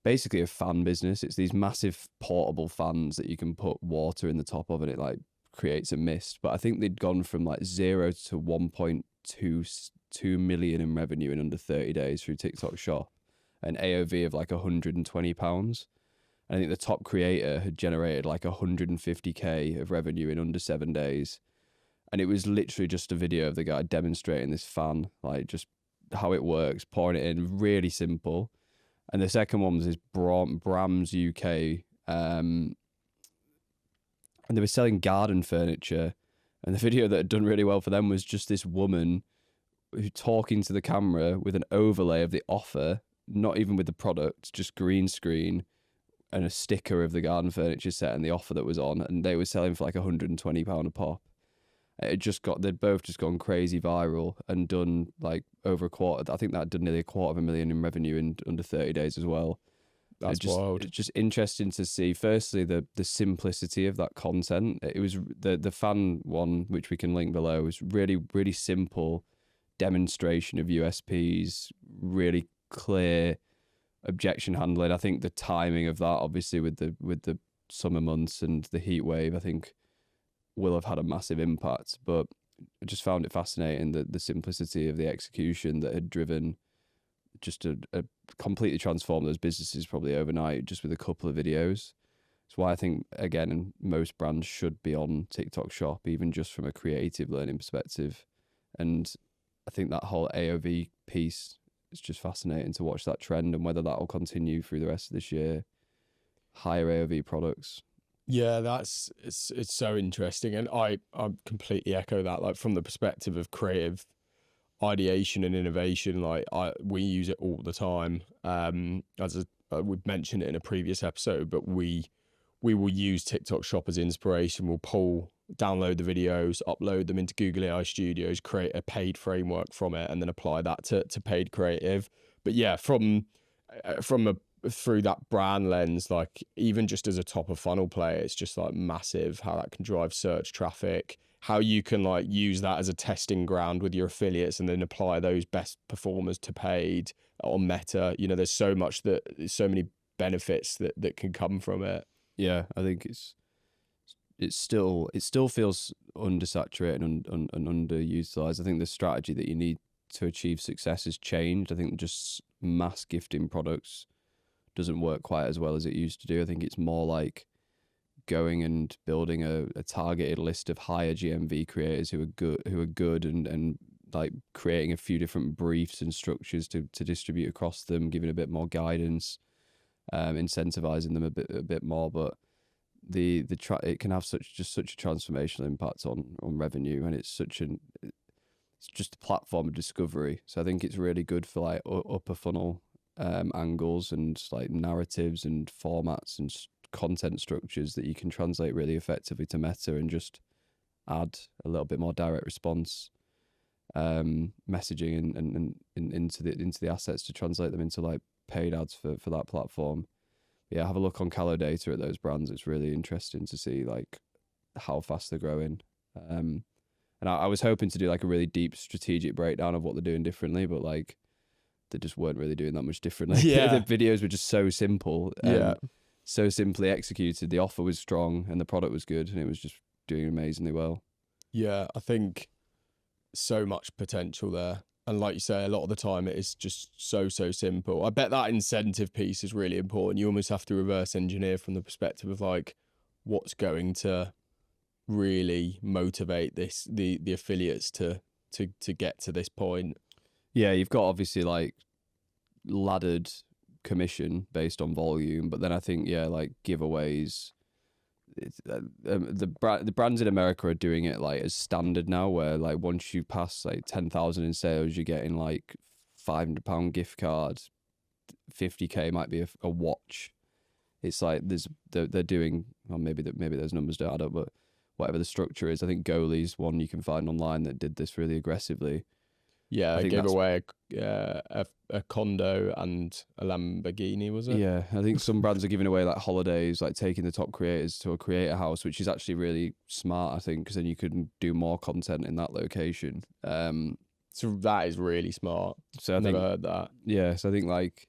basically a fan business. It's these massive portable fans that you can put water in the top of, and it like creates a mist. But I think they'd gone from like 0 to 1.22 million in revenue in under 30 days through TikTok Shop, an AOV of like £120. I think the top creator had generated like 150k of revenue in under 7 days. And it was literally just a video of the guy demonstrating this fan, like just how it works, pouring it in, really simple. And the second one was this Brams UK, and they were selling garden furniture. And the video that had done really well for them was just this woman who talking to the camera with an overlay of the offer, not even with the product, just green screen, and a sticker of the garden furniture set and the offer that was on, and they were selling for like £120 a pop. They'd both just gone crazy viral and done like over a quarter. I think that done nearly $250,000 in revenue in under 30 days as well.
That's wild.
It's just interesting to see, firstly, the simplicity of that content. It was the fan one, which we can link below, was really, really simple demonstration of USPs, really clear objection handling. I think the timing of that, obviously with the summer months and the heat wave, I think will have had a massive impact. But I just found it fascinating, the simplicity of the execution that had driven just a completely transformed those businesses probably overnight, just with a couple of videos. It's why I think, again, most brands should be on TikTok Shop, even just from a creative learning perspective. And I think that whole AOV piece, it's just fascinating to watch that trend and whether that will continue through the rest of this year. Higher AOV products.
Yeah, it's so interesting, and I completely echo that. Like from the perspective of creative ideation and innovation, like we use it all the time. We've mentioned it in a previous episode, but we will use TikTok Shop as inspiration. We'll download the videos, upload them into Google AI Studios, create a paid framework from it, and then apply that to paid creative. But yeah, through that brand lens, like even just as a top of funnel player, it's just like massive how that can drive search traffic, how you can like use that as a testing ground with your affiliates and then apply those best performers to paid on Meta. You know, there's so many benefits that can come from it.
Yeah, I think it still feels undersaturated and underutilized. I think the strategy that you need to achieve success has changed. I think just mass gifting products doesn't work quite as well as it used to do. I think it's more like going and building a targeted list of higher GMV creators who are good and like creating a few different briefs and structures to distribute across them, giving a bit more guidance, incentivizing them a bit more. But it can have such a transformational impact on revenue, and it's just a platform of discovery. So I think it's really good for like upper funnel angles and like narratives and formats and content structures that you can translate really effectively to Meta and just add a little bit more direct response messaging and into the assets to translate them into like paid ads for that platform. Yeah, have a look on Callow data at those brands. It's really interesting to see like how fast they're growing. And I was hoping to do like a really deep strategic breakdown of what they're doing differently, but like they just weren't really doing that much differently.
Yeah.
The videos were just so simple.
Yeah.
So simply executed. The offer was strong and the product was good, and it was just doing amazingly well.
Yeah, I think so much potential there. And like you say, a lot of the time it is just so simple. I bet that incentive piece is really important. You almost have to reverse engineer from the perspective of like what's going to really motivate the affiliates to get to this point.
Yeah, you've got obviously like laddered commission based on volume, but then I think like giveaways, it's the brands in America are doing it like as standard now, where like once you pass like 10,000 in sales, you're getting like £500 gift card, 50k might be a watch. It's like they're doing, well, maybe those numbers don't add up, but whatever the structure is, I think Goaly's one you can find online that did this really aggressively.
Yeah,
I
I
think
gave away a condo and a Lamborghini, was it?
Yeah, I think some brands are giving away like holidays, like taking the top creators to a creator house, which is actually really smart, I think, because then you can do more content in that location.
So that is really smart.
So I
Never
think,
heard that.
yeah, so I think like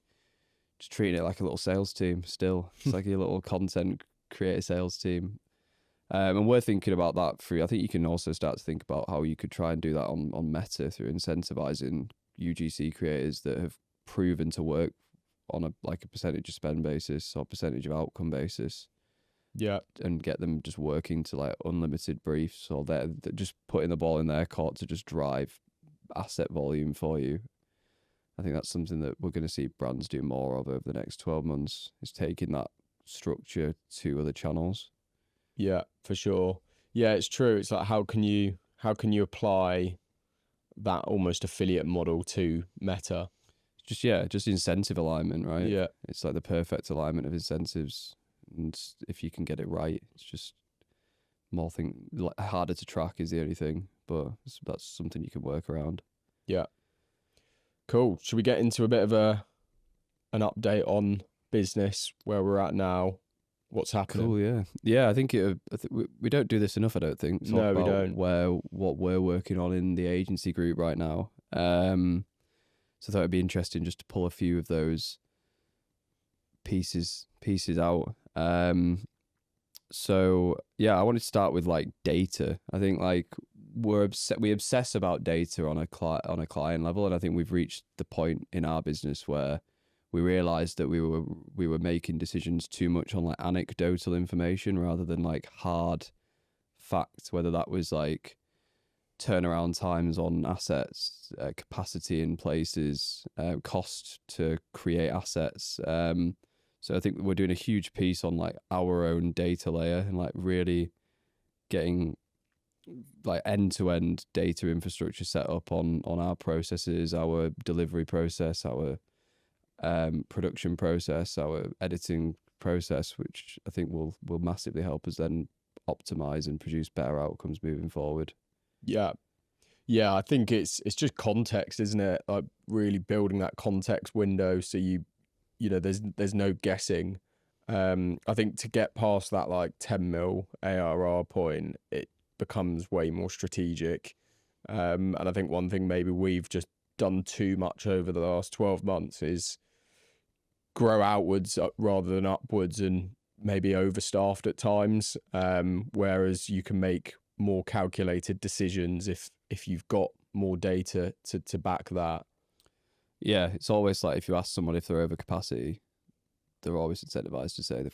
just treating it like a little sales team still. It's like a little content creator sales team. And we're thinking about that through, I think you can also start to think about how you could try and do that on Meta through incentivizing UGC creators that have proven to work on a percentage of spend basis or percentage of outcome basis.
Yeah.
And get them just working to like unlimited briefs, or they're just putting the ball in their court to just drive asset volume for you. I think that's something that we're going to see brands do more of over the next 12 months, is taking that structure to other channels.
Yeah, for sure. Yeah, it's true. It's like how can you apply that almost affiliate model to Meta?
Just incentive alignment, right?
Yeah.
It's like the perfect alignment of incentives, and if you can get it right, it's just harder to track is the only thing, but that's something you can work around.
Yeah. Cool. Should we get into a bit of an update on business, where we're at now? What's happening?
Cool, yeah. I think we don't do this enough. I don't think.
No, we don't.
What we're working on in the agency group right now. So I thought it'd be interesting just to pull a few of those pieces out. So yeah, I wanted to start with like data. I think like we obsess about data on a client level, and I think we've reached the point in our business where we realized that we were making decisions too much on like anecdotal information rather than like hard facts, whether that was like turnaround times on assets, capacity in places, cost to create assets. So I think we're doing a huge piece on like our own data layer and like really getting like end-to-end data infrastructure set up on our processes, our delivery process, our production process, our editing process, which I think will massively help us then optimize and produce better outcomes moving forward.
Yeah. I think it's just context, isn't it? Like really building that context window, so you know there's no guessing. I think to get past that like 10 mil ARR point, it becomes way more strategic. And I think one thing maybe we've just done too much over the last 12 months is grow outwards rather than upwards, and maybe overstaffed at times. Whereas you can make more calculated decisions if you've got more data to back that.
Yeah, it's always like if you ask someone if they're over capacity, they're always incentivized to say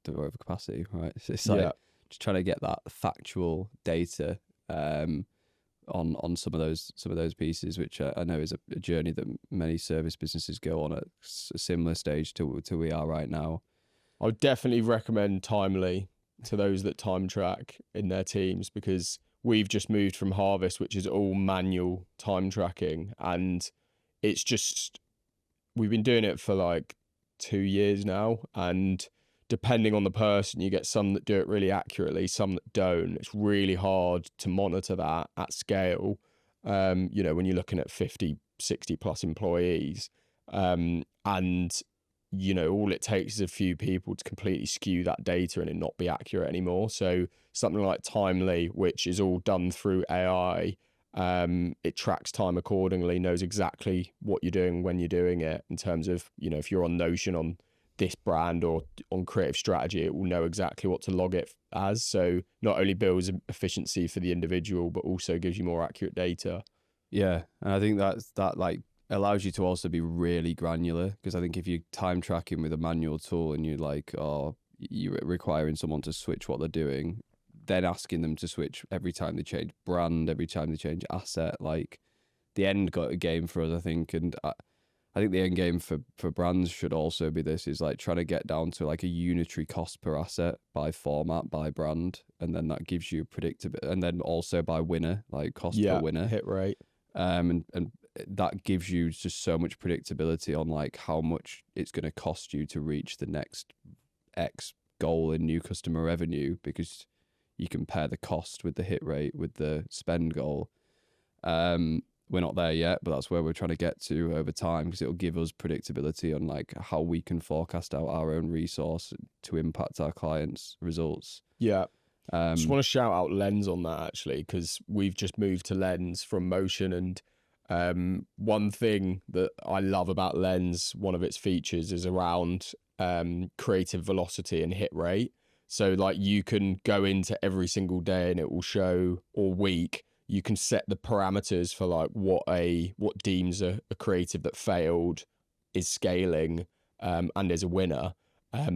they're over capacity, right? So it's like just trying to get that factual data on some of those pieces, which I know is a journey that many service businesses go on at a similar stage to we are right now.
I would definitely recommend Timely to those that time track in their teams, because we've just moved from Harvest, which is all manual time tracking, and it's just, we've been doing it for like 2 years now, and depending on the person, you get some that do it really accurately, some that don't. It's really hard to monitor that at scale, when you're looking at 50, 60 plus employees, and all it takes is a few people to completely skew that data and it not be accurate anymore. So something like Timely, which is all done through AI, it tracks time accordingly, knows exactly what you're doing when you're doing it, in terms of, if you're on Notion on this brand or on creative strategy, it will know exactly what to log it as. So not only builds efficiency for the individual, but also gives you more accurate data.
Yeah, and I think that like allows you to also be really granular, because I think if you're time tracking with a manual tool and you're like, you're requiring someone to switch what they're doing, then asking them to switch every time they change brand, every time they change asset, like the end got a game for us, I think. And I I think the end game for brands should also be this, is like trying to get down to like a unitary cost per asset by format, by brand, and then that gives you predictable, and then also by winner, like cost per winner,
hit rate.
And that gives you just so much predictability on like how much it's going to cost you to reach the next X goal in new customer revenue, because you compare the cost with the hit rate with the spend goal. We're not there yet, but that's where we're trying to get to over time, because it'll give us predictability on like how we can forecast out our own resource to impact our clients' results.
Yeah. Just want to shout out Lens on that, actually, because we've just moved to Lens from Motion. And one thing that I love about Lens, one of its features is around creative velocity and hit rate. So like you can go into every single day and it will show, or week, you can set the parameters for like what deems a creative that failed is scaling and is a winner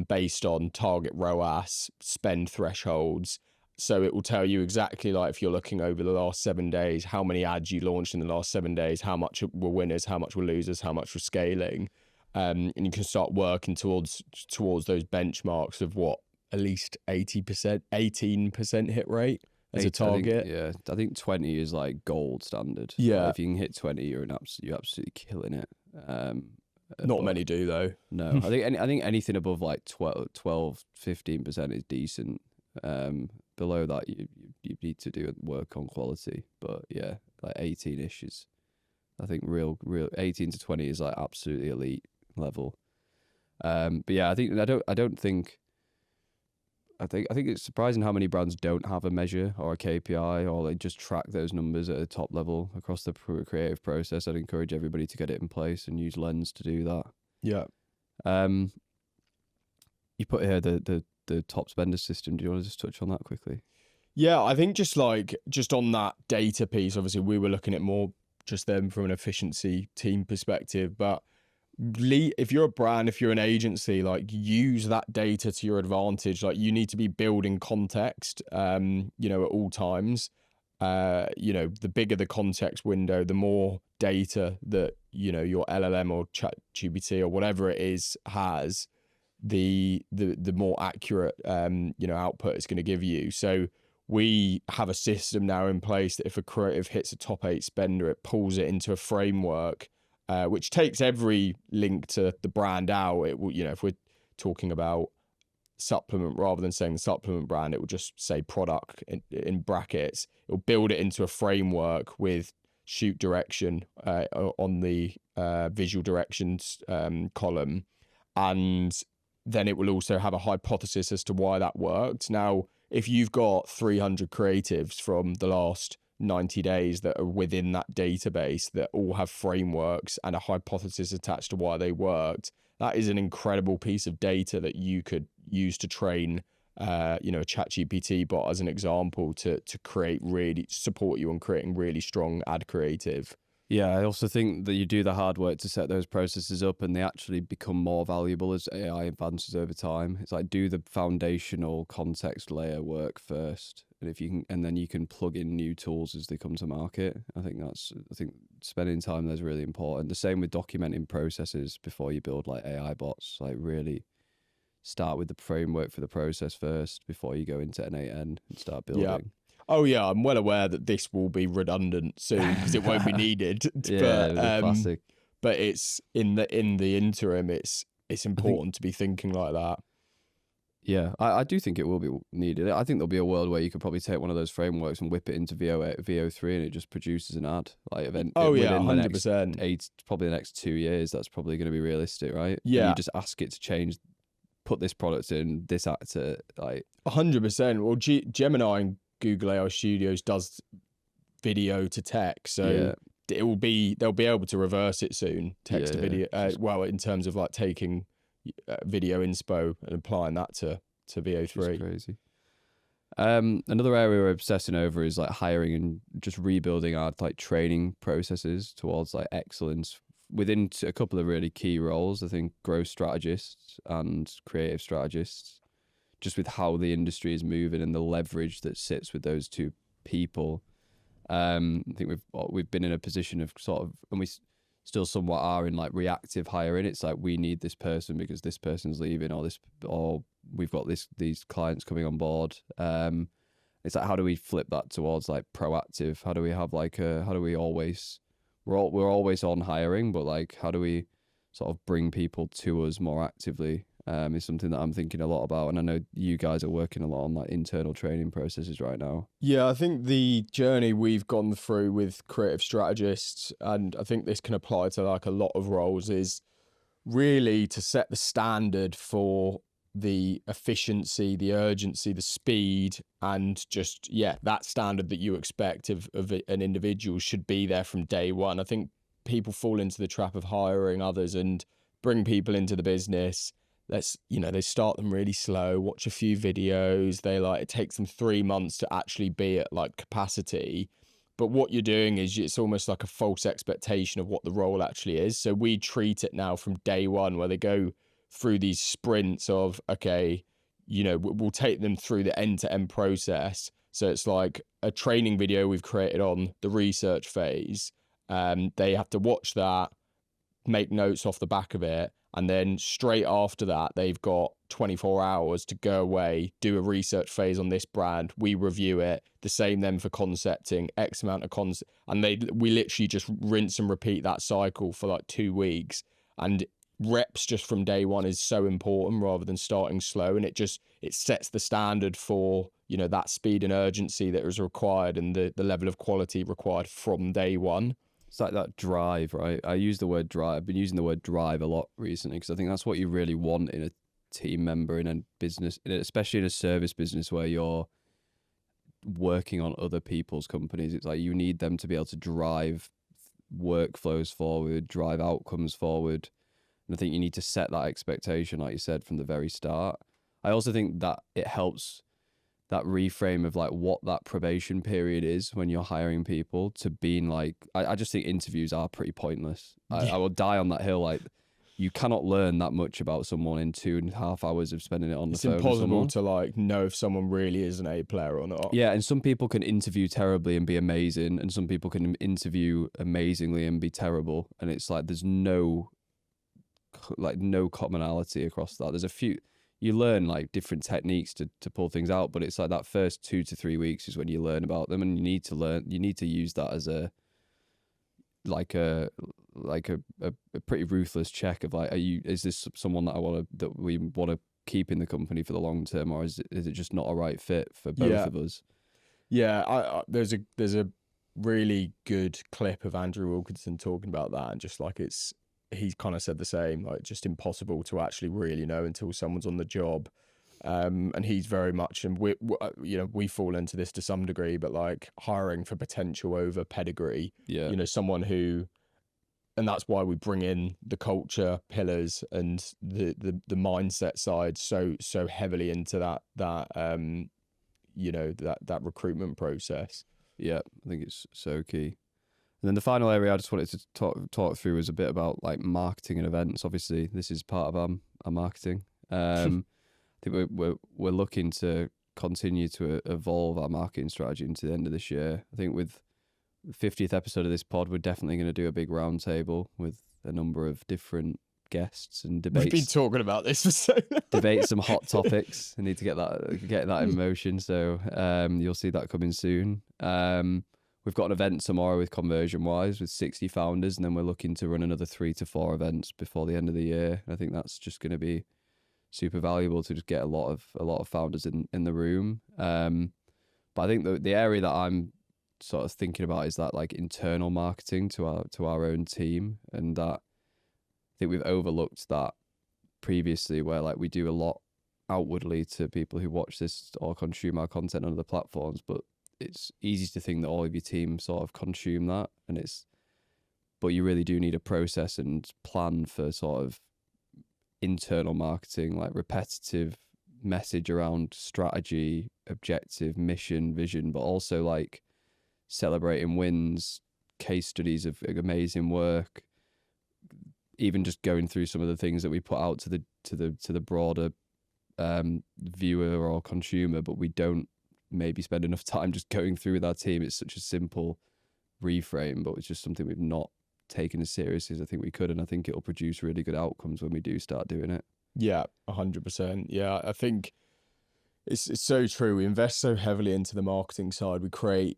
based on target ROAS, spend thresholds. So it will tell you exactly, like if you're looking over the last 7 days, how many ads you launched in the last 7 days, how much were winners, how much were losers, how much were scaling. And you can start working towards those benchmarks of what, at least 18% hit rate as a target.
I think 20 is like gold standard.
Yeah.
Like if you can hit 20, you're absolutely killing it.
Not many do though.
No, I think anything above like 12-15% is decent. Below that, you need to do work on quality. But yeah, like 18-ish is, I think real 18 to 20 is like absolutely elite level. But yeah, I think it's surprising how many brands don't have a measure or a KPI, or they just track those numbers at a top level across the creative process. I'd encourage everybody to get it in place and use Lens to do that.
Yeah.
You put here the top spender system. Do you want to just touch on that quickly?
Yeah, I think just on that data piece, obviously we were looking at more just them from an efficiency team perspective, but if you're a brand, if you're an agency, like use that data to your advantage. Like you need to be building context, at all times. The bigger the context window, the more data that, your LLM or ChatGPT or whatever it is has, the more accurate, output it's going to give you. So we have a system now in place that if a creative hits a top 8 spender, it pulls it into a framework, which takes every link to the brand out. It will, if we're talking about supplement rather than saying the supplement brand, it will just say product in brackets. It'll build it into a framework with shoot direction on the visual directions column. And then it will also have a hypothesis as to why that worked. Now, if you've got 300 creatives from the last 90 days that are within that database that all have frameworks and a hypothesis attached to why they worked, that is an incredible piece of data that you could use to train a ChatGPT bot, as an example, to really support you on creating really strong ad creative.
Yeah, I also think that you do the hard work to set those processes up, and they actually become more valuable as AI advances over time. It's like, do the foundational context layer work first, and then you can plug in new tools as they come to market. I think spending time there is really important. The same with documenting processes before you build like AI bots. Like really start with the framework for the process first before you go into N8N and start building.
Yeah. Oh yeah, I'm well aware that this will be redundant soon because it won't be needed.
Yeah, classic.
But it's in the interim, it's important to be thinking like that.
Yeah, I do think it will be needed. I think there'll be a world where you could probably take one of those frameworks and whip it into VO3 and it just produces an ad. Like
within 100%.
Probably the next 2 years, that's probably going to be realistic, right?
Yeah.
And you just ask it to change, put this product in, this actor, like
100%. Well, Gemini and Google AI Studios does video to text, so they'll be able to reverse it soon, text to video. Well, in terms of like taking video inspo and applying that to VO3.
Crazy. Another area we're obsessing over is like hiring and just rebuilding our like training processes towards like excellence within a couple of really key roles. I think growth strategists and creative strategists, just with how the industry is moving and the leverage that sits with those two people. I think we've been in a position of sort of, and still somewhat are in like reactive hiring. It's like, we need this person because this person's leaving, or we've got these clients coming on board. It's like, how do we flip that towards like proactive? How do we have like how do we always, we're always on hiring, but like, how do we sort of bring people to us more actively? Is something that I'm thinking a lot about, and I know you guys are working a lot on like internal training processes right now.
Yeah, I think the journey we've gone through with creative strategists, and I think this can apply to like a lot of roles, is really to set the standard for the efficiency, the urgency, the speed, and just, yeah, that standard that you expect of an individual should be there from day one. I think people fall into the trap of hiring others and bring people into the business. They start them really slow, watch a few videos. It takes them 3 months to actually be at like capacity. But what you're doing is it's almost like a false expectation of what the role actually is. So we treat it now from day one, where they go through these sprints of, okay, we'll take them through the end-to-end process. So it's like a training video we've created on the research phase. They have to watch that, make notes off the back of it, and then straight after that, they've got 24 hours to go away, do a research phase on this brand. We review it. The same then for concepting, X amount of concept. And we literally just rinse and repeat that cycle for like 2 weeks. And reps just from day one is so important, rather than starting slow. And it sets the standard for, that speed and urgency that is required, and the level of quality required from day one.
It's like that drive, right? I use the word drive. I've been using the word drive a lot recently, because I think that's what you really want in a team member, in a business, especially in a service business where you're working on other people's companies. It's like, you need them to be able to drive workflows forward, drive outcomes forward. And I think you need to set that expectation, like you said, from the very start. I also think that it helps that reframe of like what that probation period is when you're hiring people, to being like, I just think interviews are pretty pointless. I will die on that hill. Like, you cannot learn that much about someone in 2.5 hours of spending it on the phone.
It's impossible to like know if someone really is an A player or not.
Yeah, and some people can interview terribly and be amazing, and some people can interview amazingly and be terrible. And it's like, there's no commonality across that. There's a few, you learn like different techniques to pull things out, but it's like that first 2 to 3 weeks is when you learn about them, and you need to use that as a pretty ruthless check of like, is this someone that we want to keep in the company for the long term, or is it just not a right fit for both of us?
Yeah, there's a really good clip of Andrew Wilkinson talking about that, and just like he's kind of said the same, like, just impossible to actually really know until someone's on the job. And he's very much, and we fall into this to some degree, but like hiring for potential over pedigree.
Yeah.
Someone who, and that's why we bring in the culture pillars and the mindset side so heavily into that recruitment process.
Yeah, I think it's so key. And then the final area I just wanted to talk through was a bit about like marketing and events. Obviously, this is part of our marketing. I think we're looking to continue to evolve our marketing strategy into the end of this year. I think with the 50th episode of this pod, we're definitely going to do a big roundtable with a number of different guests and debates.
We've been talking about this for so long.
Debate some hot topics. I need to get that in motion. So you'll see that coming soon. We've got an event tomorrow with Conversion Wise with 60 founders, and then we're looking to run another 3 to 4 events before the end of the year. I think that's just going to be super valuable to just get a lot of founders in the room. But I think the area that I'm sort of thinking about is that like internal marketing to our own team, and that I think we've overlooked that previously, where like we do a lot outwardly to people who watch this or consume our content on other platforms, but it's easy to think that all of your team sort of consume that, but you really do need a process and plan for sort of internal marketing, like repetitive message around strategy, objective, mission, vision, but also like celebrating wins, case studies of amazing work, even just going through some of the things that we put out to the broader viewer or consumer, but we don't maybe spend enough time just going through with our team. It's such a simple reframe, but it's just something we've not taken as seriously as I think we could, and I think it'll produce really good outcomes when we do start doing it.
Yeah, 100%. Yeah, I think it's so true. We invest so heavily into the marketing side. We create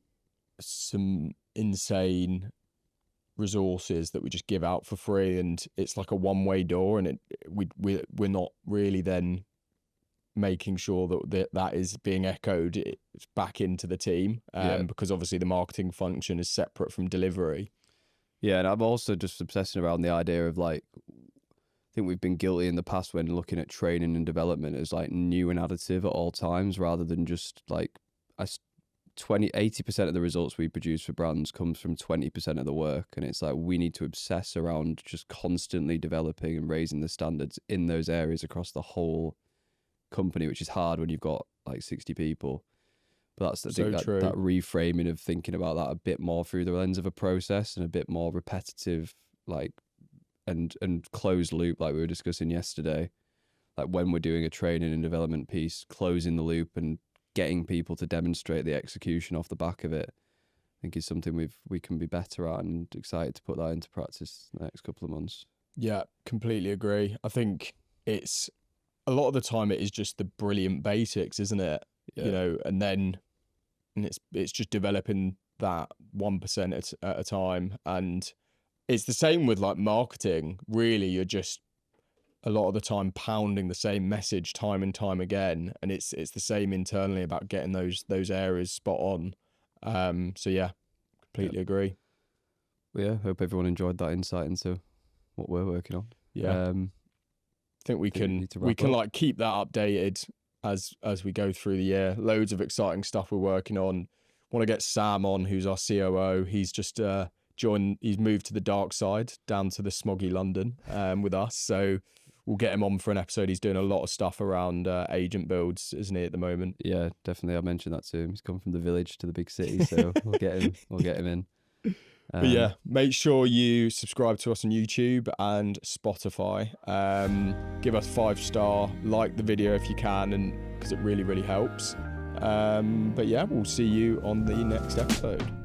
some insane resources that we just give out for free, and it's like a one-way door, and we're not really then making sure that is being echoed it's back into the team, because obviously the marketing function is separate from delivery.
Yeah, and I'm also just obsessing around the idea of like, I think we've been guilty in the past when looking at training and development as like new and additive at all times, rather than just like 80% of the results we produce for brands comes from 20% of the work. And it's like, we need to obsess around just constantly developing and raising the standards in those areas across the whole company, which is hard when you've got like 60 people. But that's that reframing of thinking about that a bit more through the lens of a process and a bit more repetitive, like, and closed loop, like we were discussing yesterday. Like when we're doing a training and development piece, closing the loop and getting people to demonstrate the execution off the back of it, I think is something we can be better at, and excited to put that into practice the next couple of months. Yeah,
completely agree. I think it's a lot of the time it is just the brilliant basics, isn't it? Yeah. You know, and it's just developing that 1% at a time. And it's the same with like marketing. Really, you're just a lot of the time pounding the same message time and time again, and it's the same internally about getting those areas spot on. So yeah, completely agree.
Well, yeah, hope everyone enjoyed that insight into what we're working on.
Yeah, I think we can like keep that updated as we go through the year. Loads of exciting stuff we're working on. Want to get Sam on, who's our COO. He's just he's moved to the dark side, down to the smoggy London, with us. So we'll get him on for an episode. He's doing a lot of stuff around agent builds, isn't he, at the moment?
Yeah, definitely. I mentioned that to him. He's come from the village to the big city, so we'll get him in.
But yeah, make sure you subscribe to us on YouTube and Spotify. Give us 5-star, like the video if you can, and because it really, really helps. But yeah, we'll see you on the next episode.